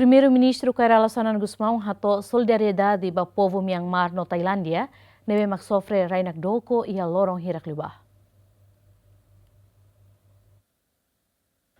Primeiro-Ministro Kairala Sanan Gusmão hato solidariedade ba povo Myanmar no Tailândia, nebe magsofre rainak doko ia lorong hirak libah.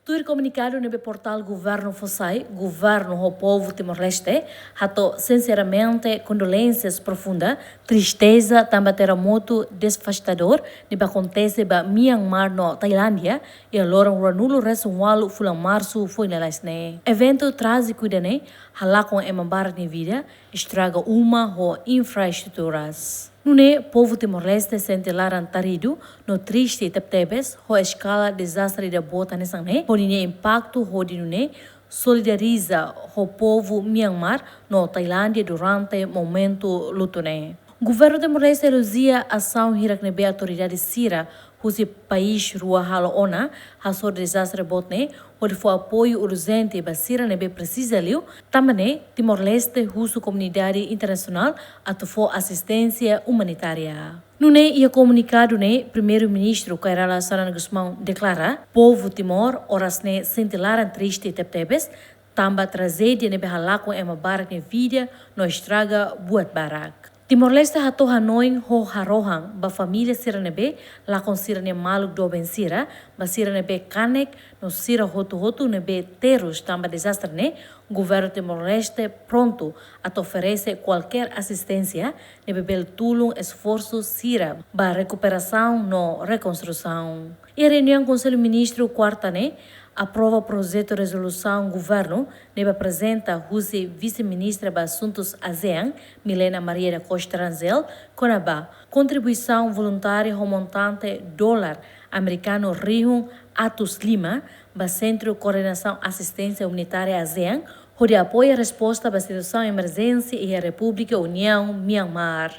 Tuir comunicado nebe portal Governo Fossai, Governo ho Povo Timor-Leste, hato sinceramente condolências profunda, tristeza também terremoto devastador nebe acontece ba Myanmar no Tailândia e a lorong ranulo resualo fulang março foi na lasne. Evento trágico dene halakon emambar ni vida, estraga uma ho infraestruturas. Nune, povo Timor-Leste sente laran tarido no triste teptebes ho escala desastre da bota nesang podine impacto ho dinune solidariza ho povo Myanmar no Tailândia durante momento lutone. Governo Timor-Leste elogia ação hirak nebe autoridade sira husi país rua halo ona hasor desastre botne onde foi apoio urgente basira nebe precisa liu também Timor-Leste husu comunidade internacional atofo assistência humanitária. Nune ia comunicado ne primeiro-ministro Kairala Sanan Gusmão declara povo Timor orasne sentilaran triste teptebes tamba tragédia nebe halako ema barak ne vida no estraga buat barak. Timor-Leste hato Hanoi ho harohang ba família siranebe lakon sirane maluk do ben sira ba siranebe kanek no sira hotu nebe terus tamba desastre ne governo Timor-Leste pronto a oferecer qualquer assistência nebe bel tulung esforço sira ba recuperação no reconstrução. E a reunião Conselho Ministro quarta ne aprova projeto de resolução governo nebe apresenta Husi vice-ministra para assuntos ASEAN Milena Maria da Costa Rangel conaba contribuição voluntária ao montante dólar americano Rihun Atus Lima para Centro de Coordenação Assistência Humanitária ASEAN onde apoia a resposta para a situação de emergência e a República União Myanmar.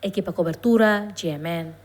Equipa cobertura GMN.